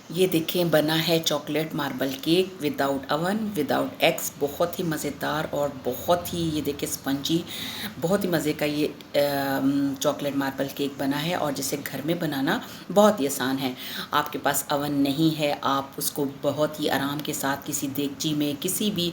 ये देखें बना है chocolate marble cake without oven without eggs. बहुत ही मज़ेदार और बहुत ही ये देखें स्पंजी, बहुत ही मज़े का ये चॉकलेट मार्बल केक बना है और जिसे घर में बनाना बहुत ही आसान है। आपके पास अवन नहीं है, आप उसको बहुत ही आराम के साथ किसी देगची में किसी भी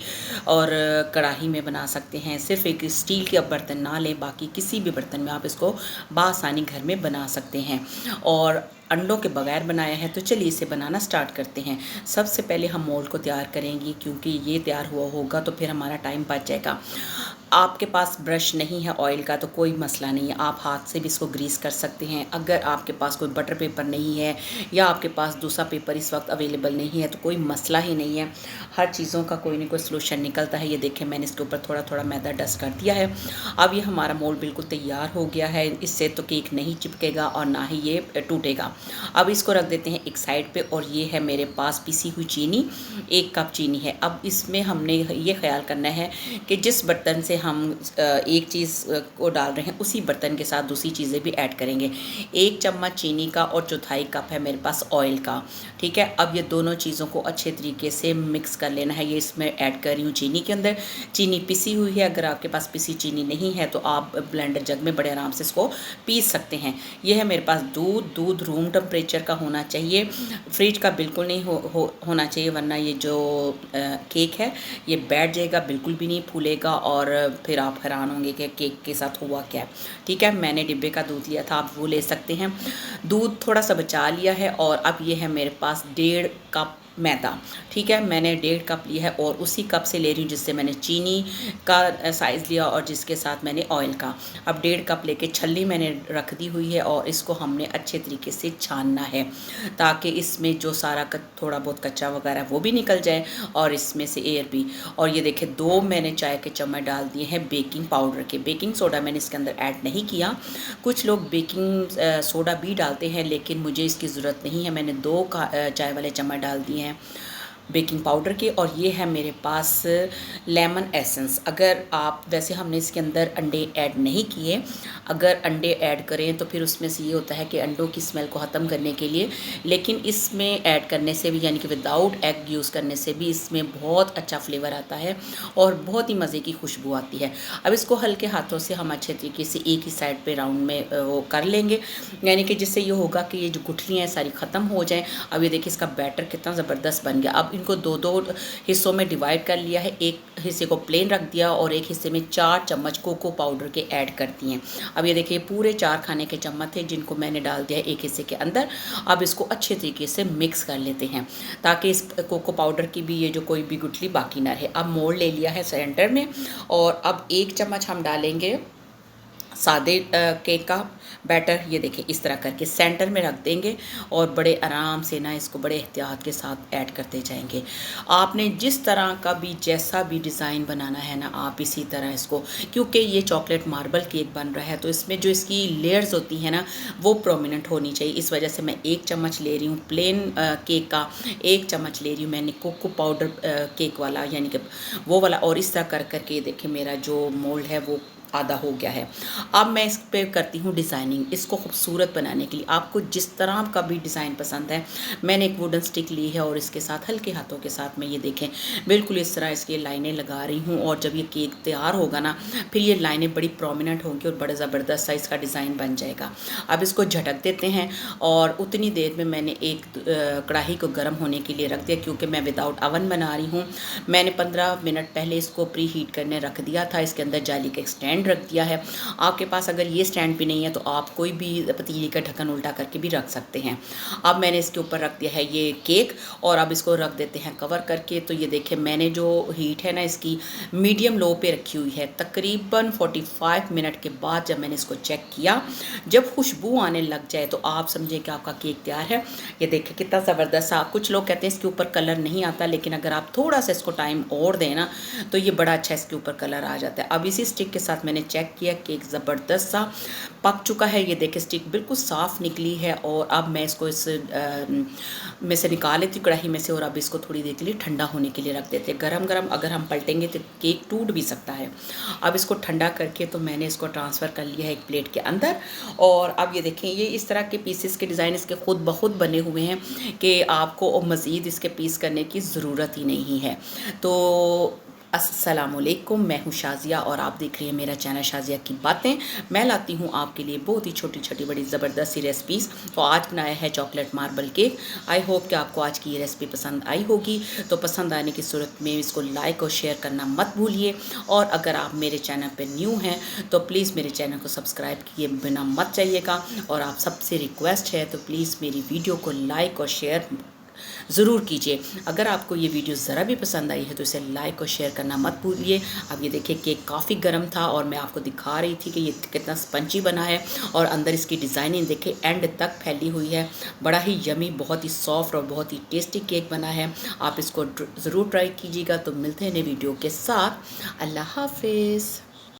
और कढ़ाई में बना सकते हैं। सिर्फ एक स्टील के बर्तन ना लें, बाकी किसी भी बर्तन में आप इसको बआसानी घर में बना सकते हैं। और अंडों के बगैर बनाया है तो चलिए इसे बनाना स्टार्ट करते हैं। सबसे पहले हम मोल्ड को तैयार करेंगे, क्योंकि ये तैयार हुआ होगा तो फिर हमारा टाइम बच जाएगा। आपके पास ब्रश नहीं है ऑयल का तो कोई मसला नहीं है, आप हाथ से भी इसको ग्रीस कर सकते हैं। अगर आपके पास कोई बटर पेपर नहीं है या आपके पास दूसरा पेपर इस वक्त अवेलेबल नहीं है तो कोई मसला ही नहीं है, हर चीज़ों का कोई ना कोई सलूशन निकलता है। ये देखें मैंने इसके ऊपर थोड़ा थोड़ा मैदा डस्ट कर दिया है। अब ये हमारा मोल्ड बिल्कुल तैयार हो गया है, इससे तो केक नहीं चिपकेगा और ना ही ये टूटेगा। अब इसको रख देते हैं एक साइड पे। और ये है मेरे पास पिसी हुई चीनी, 1 कप चीनी है। अब इसमें हमने ये ख्याल करना है कि जिस बर्तन से हम एक चीज़ को डाल रहे हैं उसी बर्तन के साथ दूसरी चीज़ें भी ऐड करेंगे। 1 चम्मच चीनी का और चौथाई कप है मेरे पास ऑयल का। ठीक है, अब ये दोनों चीज़ों को अच्छे तरीके से मिक्स कर लेना है। ये इसमें ऐड कर रही हूँ चीनी के अंदर। चीनी पिसी हुई है, अगर आपके पास पिसी चीनी नहीं है तो आप ब्लेंडर जग में बड़े आराम से इसको पीस सकते हैं। ये है मेरे पास दूध रूम टेम्परेचर का होना चाहिए, फ्रिज का बिल्कुल नहीं होना चाहिए, वरना ये जो केक है ये बैठ जाएगा, बिल्कुल भी नहीं फूलेगा और फिर आप हैरान होंगे कि केक के साथ हुआ क्या है। ठीक है, मैंने डिब्बे का दूध लिया था, आप वो ले सकते हैं। दूध थोड़ा सा बचा लिया है और अब ये है मेरे पास 1.5 कप मैदा। ठीक है, मैंने 1.5 कप लिया है और उसी कप से ले रही हूँ जिससे मैंने चीनी का साइज़ लिया और जिसके साथ मैंने ऑयल का। अब 1.5 कप लेके छलनी मैंने रख दी हुई है और इसको हमने अच्छे तरीके से छानना है ताकि इसमें जो सारा थोड़ा बहुत कच्चा वगैरह वो भी निकल जाए और इसमें से एयर भी। और ये देखें 2 मैंने चाय के चम्मच डाल दिए हैं बेकिंग पाउडर के। बेकिंग सोडा मैंने इसके अंदर ऐड नहीं किया, कुछ लोग बेकिंग सोडा भी डालते हैं लेकिन मुझे इसकी ज़रूरत नहीं है। मैंने 2 चाय वाले चम्मच डाल दिए हैं बेकिंग पाउडर के। और ये है मेरे पास लेमन एसेंस। अगर आप वैसे हमने इसके अंदर अंडे ऐड नहीं किए, अगर अंडे ऐड करें तो फिर उसमें से ये होता है कि अंडों की स्मेल को ख़त्म करने के लिए, लेकिन इसमें ऐड करने से भी यानी कि विदाउट एग यूज़ करने से भी इसमें बहुत अच्छा फ्लेवर आता है और बहुत ही मज़े की खुशबू आती है। अब इसको हल्के हाथों से हम अच्छे तरीके से एक ही साइड पे राउंड में वो कर लेंगे, यानी कि जिससे ये होगा कि ये जो गुठलियाँ हैं सारी ख़त्म हो जाएं। अब ये देखिए इसका बैटर कितना ज़बरदस्त बन गया। अब इनको 2-2 हिस्सों में डिवाइड कर लिया है, एक हिस्से को प्लेन रख दिया और एक हिस्से में 4 चम्मच कोको पाउडर के ऐड कर दिए हैं। अब ये देखिए पूरे 4 खाने के चम्मच थे जिनको मैंने डाल दिया एक हिस्से के अंदर। अब इसको अच्छे तरीके से मिक्स कर लेते हैं ताकि इस कोको पाउडर की भी ये जो कोई भी गुठली बाकी ना रहे। अब मोल्ड ले लिया है सेंटर में और अब 1 चम्मच हम डालेंगे सादे केक का बैटर। ये देखिए इस तरह करके सेंटर में रख देंगे और बड़े आराम से ना इसको बड़े एहतियात के साथ ऐड करते जाएंगे। आपने जिस तरह का भी जैसा भी डिज़ाइन बनाना है ना आप इसी तरह इसको, क्योंकि ये चॉकलेट मार्बल केक बन रहा है तो इसमें जो इसकी लेयर्स होती हैं ना वो प्रोमिनेंट होनी चाहिए। इस वजह से मैं 1 चम्मच ले रही हूँ प्लेन केक का, 1 चम्मच ले रही हूँ मैंने कोको पाउडर केक वाला यानी कि वो वाला। और इस तरह कर करके ये देखिए मेरा जो मोल्ड है वो आधा हो गया है। अब मैं इस पे करती हूँ डिज़ाइनिंग, इसको खूबसूरत बनाने के लिए। आपको जिस तरह का भी डिज़ाइन पसंद है, मैंने एक वुडन स्टिक ली है और इसके साथ हल्के हाथों के साथ मैं ये देखें बिल्कुल इस तरह इसकी लाइनें लगा रही हूँ। और जब ये केक तैयार होगा ना फिर ये लाइनें बड़ी प्रोमिनेंट होंगी और बड़ा ज़बरदस्त सा इसका डिज़ाइन बन जाएगा। अब इसको झटक देते हैं और उतनी देर में मैंने एक कढ़ाई को गर्म होने के लिए रख दिया, क्योंकि मैं विदाउट अवन बना रही हूँ। मैंने 15 मिनट पहले इसको प्री हीट करने रख दिया था। इसके अंदर जाली का स्टैंड रख दिया है। आपके पास अगर ये स्टैंड भी नहीं है तो आप कोई भी पतीली का ढक्कन उल्टा करके भी रख सकते हैं। अब मैंने इसके ऊपर रख दिया है ये केक और अब इसको रख देते हैं कवर करके। तो ये देखें मैंने जो हीट है ना इसकी मीडियम लो पे रखी हुई है। तकरीबन 45 मिनट के बाद जब मैंने इसको चेक किया, जब खुशबू आने लग जाए तो आप समझें कि आपका केक तैयार है। ये देखें कितना ज़बरदस्त। आप कुछ लोग कहते हैं इसके ऊपर कलर नहीं आता, लेकिन अगर आप थोड़ा सा इसको टाइम और दें ना तो ये बड़ा अच्छा इसके ऊपर कलर आ जाता है। अब इसी स्टिक के साथ मैंने चेक किया, केक ज़बरदस्त सा पक चुका है। ये देखिए स्टिक बिल्कुल साफ़ निकली है और अब मैं इसको इस में से निकाल लेती हूँ कढ़ाई में से और अब इसको थोड़ी देर के लिए ठंडा होने के लिए रख देते हैं। गरम गरम अगर हम पलटेंगे तो केक टूट भी सकता है। अब इसको ठंडा करके तो मैंने इसको ट्रांसफ़र कर लिया है एक प्लेट के अंदर। और अब ये देखें, ये इस तरह के पीसेस के डिज़ाइन इसके खुद ब खुद बने हुए हैं कि आपको मज़ीद इसके पीस करने की ज़रूरत ही नहीं है। तो अस्सलामुअलैकुम, मैं हूँ शाज़िया और आप देख रही हैं मेरा चैनल शाज़िया की बातें। मैं लाती हूँ आपके लिए बहुत ही छोटी छोटी बड़ी ज़बरदस्त सी रेसिपीज़। तो आज बनाया है chocolate marble cake. I hope कि आपको आज की ये रेसिपी पसंद आई होगी। तो पसंद आने की सूरत में इसको लाइक और शेयर करना मत भूलिए। और अगर आप मेरे चैनल पर न्यू हैं तो प्लीज़ मेरे चैनल को सब्सक्राइब किए बिना मत जाइएगा। और आप सबसे रिक्वेस्ट है तो प्लीज़ मेरी वीडियो को लाइक और शेयर ज़रूर कीजिए। अगर आपको ये वीडियो ज़रा भी पसंद आई है तो इसे लाइक और शेयर करना मत भूलिए। अब ये देखिए केक काफ़ी गर्म था और मैं आपको दिखा रही थी कि ये कितना स्पंजी बना है और अंदर इसकी डिज़ाइनिंग देखिए एंड तक फैली हुई है। बड़ा ही यमी, बहुत ही सॉफ्ट और बहुत ही टेस्टी केक बना है। आप इसको ज़रूर ट्राई कीजिएगा। तो मिलते हैं नए वीडियो के साथ। अल्लाह हाफिज़।